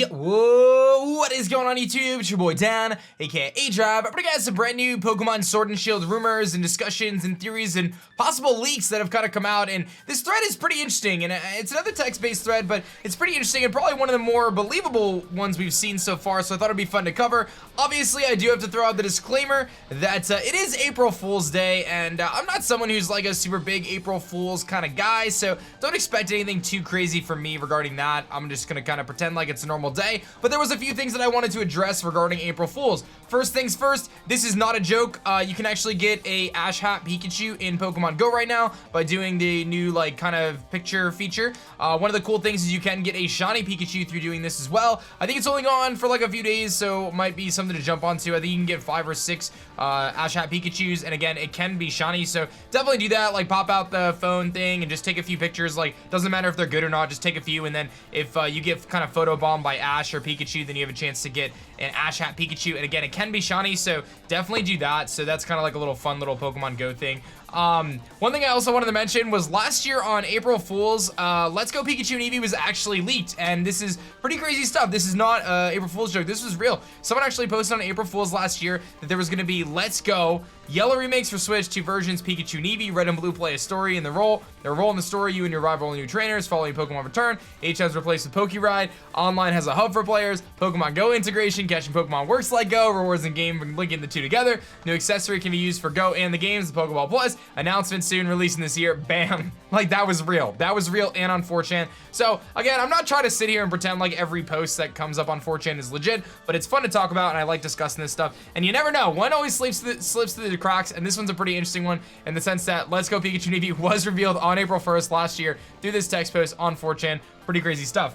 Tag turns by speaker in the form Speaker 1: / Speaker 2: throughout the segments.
Speaker 1: Whoa, what is going on YouTube? It's your boy Dan, aka aDrive. I'm bringing you guys some brand new Pokemon Sword and Shield rumors and discussions and theories and possible leaks that have kind of come out. And this thread is pretty interesting, and it's another text-based thread, but it's pretty interesting and probably one of the more believable ones we've seen so far, so I thought it'd be fun to cover. Obviously, I do have to throw out the disclaimer that it is April Fool's Day, and I'm not someone who's like a super big April Fool's kind of guy, so don't expect anything too crazy from me regarding that. I'm just gonna kind of pretend like it's a normal day, but there was a few things that I wanted to address regarding April Fools. First things first, this is not a joke. You can actually get a Hat Pikachu in Pokemon Go right now by doing the new like kind of picture feature. One of the cool things is you can get a shiny Pikachu through doing this as well. I think it's only gone for like a few days, so it might be something to jump onto. I think you can get 5 or 6 Hat Pikachus, and again, it can be shiny, so definitely do that. Like pop out the phone thing and just take a few pictures. Like doesn't matter if they're good or not, just take a few, and then if you get kind of photobombed by Ash or Pikachu, then you have a chance to get an Hat Pikachu, and again, it can be shiny, so definitely do that. So that's kind of like a little fun little Pokemon Go thing. One thing I also wanted to mention was last year on April Fools, Let's Go Pikachu and Eevee was actually leaked, and this is pretty crazy stuff. This is not April Fool's joke. This was real. Someone actually posted on April Fools last year that there was going to be Let's Go Yellow remakes for Switch, 2 versions, Pikachu and Eevee. Red and Blue play a story in the role. Their role in the story, you and your rival new trainers following Pokemon Return. H has replaced with PokeRide. Online has a hub for players. Pokemon Go integration. Catching Pokemon works like Go. Rewards in game linking the two together. New accessory can be used for Go and the games. The Pokeball Plus. Announcement soon, releasing this year. Bam. Like that was real. That was real and on 4chan. So again, I'm not trying to sit here and pretend like every post that comes up on 4chan is legit, but it's fun to talk about, and I like discussing this stuff. And you never know. One always slips through the cracks, and this one's a pretty interesting one in the sense that Let's Go Pikachu and Eevee was revealed on April 1st last year through this text post on 4chan. Pretty crazy stuff.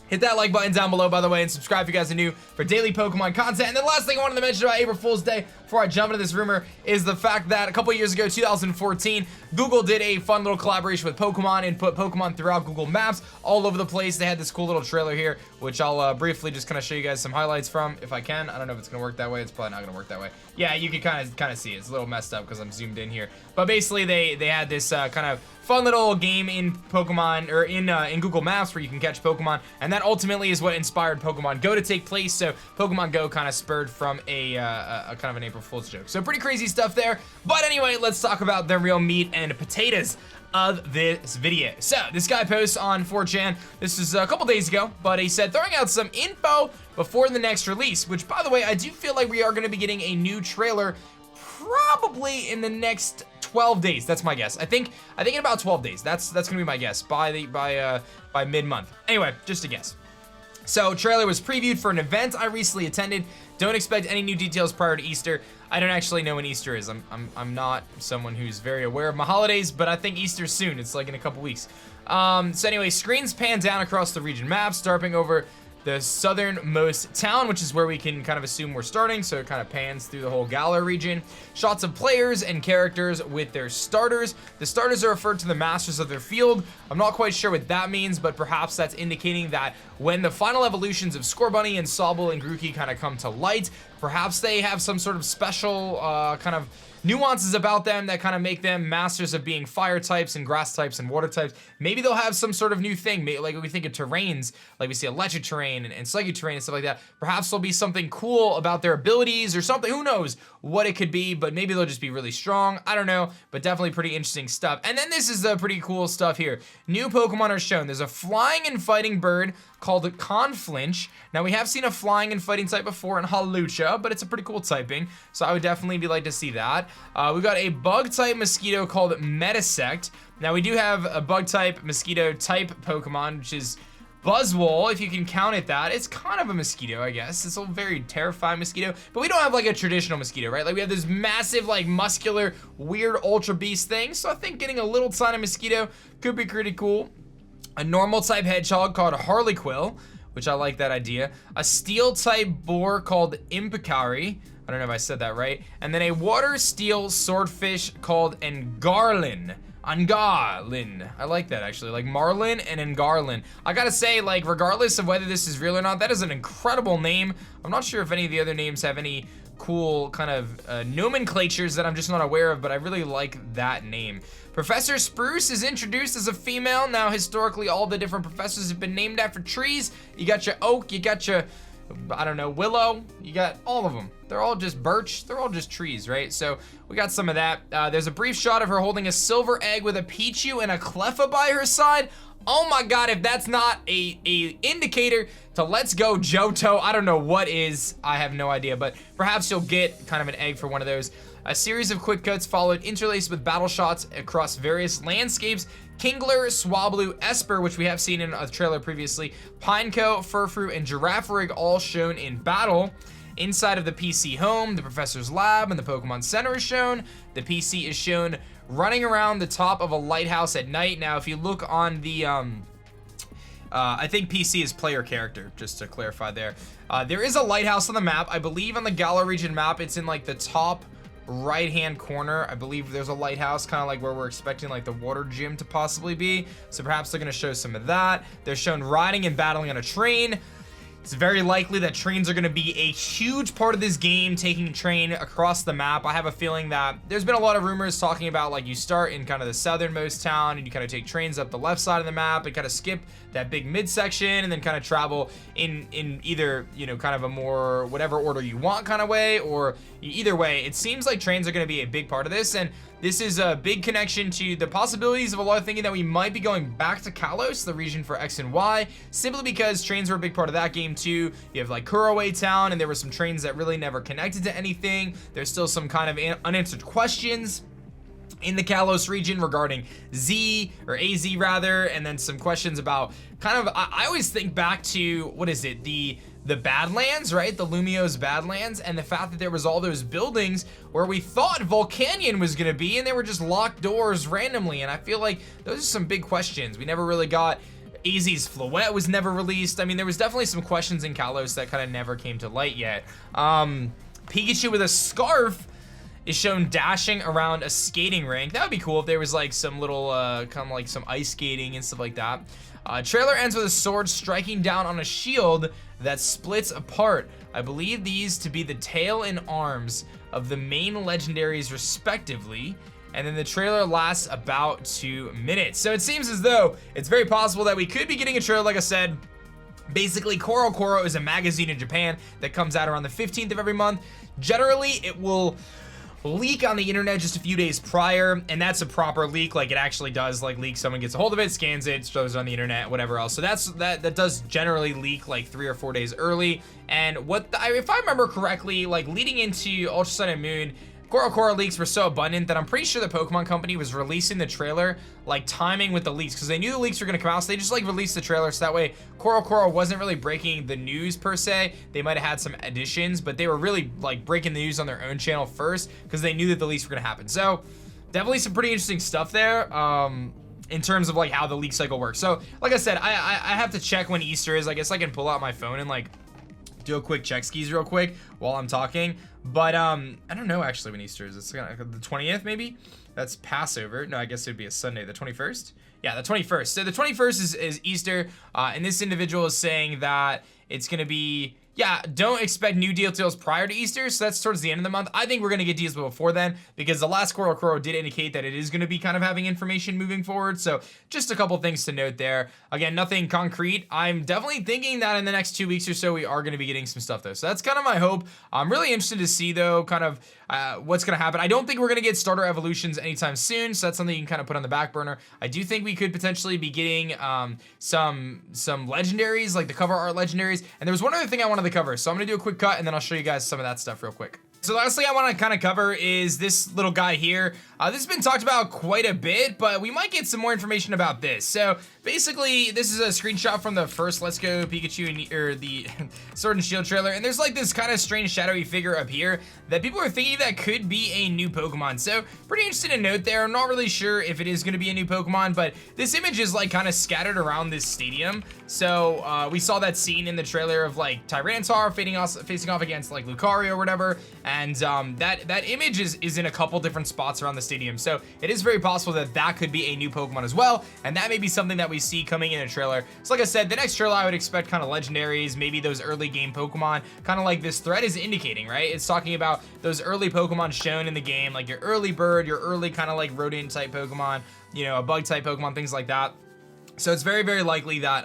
Speaker 1: Hit that like button down below, by the way, and subscribe if you guys are new for daily Pokemon content. And the last thing I wanted to mention about April Fool's Day before I jump into this rumor is the fact that a couple years ago, 2014, Google did a fun little collaboration with Pokemon and put Pokemon throughout Google Maps all over the place. They had this cool little trailer here, which I'll briefly just kind of show you guys some highlights from, if I can. I don't know if it's going to work that way. It's probably not going to work that way. Yeah, you can kind of see it. It's a little messed up because I'm zoomed in here. But basically, they had this kind of fun little game in Pokemon, or in Google Maps where you can catch Pokemon, and that ultimately is what inspired Pokemon Go to take place. So Pokemon Go kind of spurred from a kind of an April Fool's joke. So pretty crazy stuff there. But anyway, let's talk about the real meat and potatoes of this video. So this guy posts on 4chan. This is a couple days ago, but he said throwing out some info before the next release, which by the way, I do feel like we are going to be getting a new trailer probably in the next 12 days. That's my guess. I think in about 12 days. That's gonna be my guess by mid-month. Anyway, just a guess. So trailer was previewed for an event I recently attended. Don't expect any new details prior to Easter. I don't actually know when Easter is. I'm not someone who's very aware of my holidays, but I think Easter's soon. It's like in a couple weeks. So anyway, screens pan down across the region map, starting over the southernmost town, which is where we can kind of assume we're starting, so it kind of pans through the whole Galar region. Shots of players and characters with their starters. The starters are referred to the masters of their field. I'm not quite sure what that means, but perhaps that's indicating that when the final evolutions of Scorbunny and Sobble and Grookey kind of come to light, perhaps they have some sort of special kind of nuances about them that kind of make them masters of being fire types and grass types and water types. Maybe they'll have some sort of new thing, like when we think of terrains, like we see electric terrain and psychic terrain and stuff like that. Perhaps there'll be something cool about their abilities or something. Who knows what it could be, but maybe they'll just be really strong. I don't know, but definitely pretty interesting stuff. And then this is the pretty cool stuff here. New Pokemon are shown. There's a flying and fighting bird called Conflinch. Now we have seen a flying and fighting type before in Hawlucha, but it's a pretty cool typing, so I would definitely like to see that. We've got a bug type mosquito called Metasect. Now we do have a bug type mosquito type Pokemon, which is Buzzwole, if you can count it that. It's kind of a mosquito, I guess. It's a very terrifying mosquito, but we don't have like a traditional mosquito, right? Like we have this massive, like muscular, weird ultra beast thing, so I think getting a little tiny mosquito could be pretty cool. A normal type hedgehog called Harlequin, which I like that idea. A steel type boar called Impicari. I don't know if I said that right. And then a water steel swordfish called Angarlin. Angarlin. I like that actually, like Marlin and Angarlin. I gotta say, like, regardless of whether this is real or not, that is an incredible name. I'm not sure if any of the other names have any cool kind of nomenclatures that I'm just not aware of, but I really like that name. Professor Spruce is introduced as a female. Now, historically, all the different professors have been named after trees. You got your oak, you got your, I don't know, willow, you got all of them. They're all just birch, they're all just trees, right? So we got some of that. There's a brief shot of her holding a silver egg with a Pichu and a Cleffa by her side. Oh my God, if that's not a indicator to let's go Johto, I don't know what is, I have no idea, but perhaps you'll get kind of an egg for one of those. A series of quick cuts followed, interlaced with battle shots across various landscapes. Kingler, Swablu, Esper, which we have seen in a trailer previously, Pineco, Furfrou, and Girafarig all shown in battle. Inside of the PC home, the professor's lab and the Pokemon Center is shown. The PC is shown running around the top of a lighthouse at night. Now, if you look on the, I think PC is player character, just to clarify there. There is a lighthouse on the map. I believe on the Galar region map, it's in like the top right-hand corner. I believe there's a lighthouse, kind of like where we're expecting like the water gym to possibly be. So perhaps they're gonna show some of that. They're shown riding and battling on a train. It's very likely that trains are going to be a huge part of this game, taking train across the map. I have a feeling that there's been a lot of rumors talking about like you start in kind of the southernmost town and you kind of take trains up the left side of the map and kind of skip that big midsection and then kind of travel in either, you know, kind of a more whatever order you want kind of way, or either way, it seems like trains are going to be a big part of this. And this is a big connection to the possibilities of a lot of thinking that we might be going back to Kalos, the region for X and Y, simply because trains were a big part of that game too. You have like Kuroe Town, and there were some trains that really never connected to anything. There's still some kind of unanswered questions in the Kalos region regarding Z, or AZ rather, and then some questions about kind of, I always think back to, what is it, the Badlands, right? The Lumio's Badlands, and the fact that there was all those buildings where we thought Volcanion was gonna be, and they were just locked doors randomly, and I feel like those are some big questions. We never really got, AZ's Floette was never released. I mean, there was definitely some questions in Kalos that kind of never came to light yet. Pikachu with a scarf is shown dashing around a skating rink. That would be cool if there was like some little, kind of like some ice skating and stuff like that. Trailer ends with a sword striking down on a shield that splits apart. I believe these to be the tail and arms of the main legendaries respectively. And then the trailer lasts about 2 minutes. So it seems as though it's very possible that we could be getting a trailer, like I said. Basically, Koro is a magazine in Japan that comes out around the 15th of every month. Generally, it will leak on the internet just a few days prior, and that's a proper leak. Like, it actually does like leak. Someone gets a hold of it, scans it, shows it on the internet, whatever else. So that does generally leak like 3 or 4 days early. And if I remember correctly, like leading into Ultra Sun and Moon, Koro leaks were so abundant that I'm pretty sure the Pokemon Company was releasing the trailer like timing with the leaks, because they knew the leaks were gonna come out, so they just like released the trailer so that way Koro wasn't really breaking the news per se. They might have had some additions, but they were really like breaking the news on their own channel first because they knew that the leaks were gonna happen. So definitely some pretty interesting stuff there in terms of like how the leak cycle works. So like I said, I have to check when Easter is. I guess I can pull out my phone and like do a quick check skis real quick while I'm talking. But I don't know actually when Easter is. It's the 20th maybe? That's Passover. No, I guess it would be a Sunday. The 21st? Yeah, the 21st. So the 21st is Easter, and this individual is saying that it's gonna be, yeah, don't expect new details prior to Easter, so that's towards the end of the month. I think we're gonna get details before then, because the last Koro did indicate that it is gonna be kind of having information moving forward, so just a couple things to note there. Again, nothing concrete. I'm definitely thinking that in the next 2 weeks or so, we are gonna be getting some stuff though, so that's kind of my hope. I'm really interested to see though, kind of what's gonna happen. I don't think we're gonna get starter evolutions anytime soon, so that's something you can kind of put on the back burner. I do think we could potentially be getting some legendaries, like the cover art legendaries, and there was one other thing I wanted to cover, so I'm gonna do a quick cut and then I'll show you guys some of that stuff real quick. So lastly, I want to kind of cover is this little guy here. This has been talked about quite a bit, but we might get some more information about this. So basically, this is a screenshot from the first Let's Go Pikachu, or the Sword and Shield trailer, and there's like this kind of strange shadowy figure up here that people are thinking that could be a new Pokemon. So pretty interesting to note there. I'm not really sure if it is going to be a new Pokemon, but this image is like kind of scattered around this stadium. So we saw that scene in the trailer of like Tyranitar facing off against like Lucario or whatever. And that image is in a couple different spots around the Stadium. So it is very possible that that could be a new Pokemon as well, and that may be something that we see coming in a trailer. So like I said, the next trailer I would expect kind of legendaries, maybe those early game Pokemon, kind of like this thread is indicating, right? It's talking about those early Pokemon shown in the game, like your early bird, your early kind of like rodent type Pokemon, you know, a bug type Pokemon, things like that. So it's very, very likely that,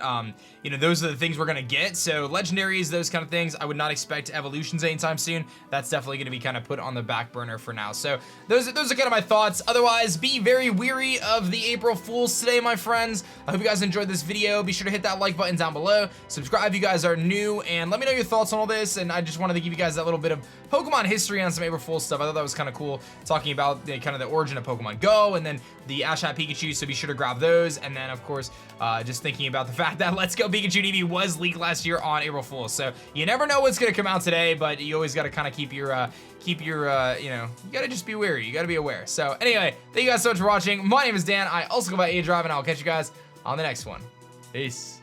Speaker 1: you know, those are the things we're going to get. So legendaries, those kind of things, I would not expect evolutions anytime soon. That's definitely going to be kind of put on the back burner for now. So those are kind of my thoughts. Otherwise, be very weary of the April Fools today, my friends. I hope you guys enjoyed this video. Be sure to hit that like button down below. Subscribe if you guys are new, and let me know your thoughts on all this. And I just wanted to give you guys that little bit of Pokemon history on some April Fools stuff. I thought that was kind of cool, talking about the kind of the origin of Pokemon Go, and then the Hat Pikachu, so be sure to grab those. And then, of course, just thinking about the fact that Let's Go Pikachu TV was leaked last year on April Fools. So you never know what's gonna come out today, but you always gotta kind of keep your, you know, you gotta just be wary. You gotta be aware. So anyway, thank you guys so much for watching. My name is Dan. I also go by aDrive, and I'll catch you guys on the next one. Peace.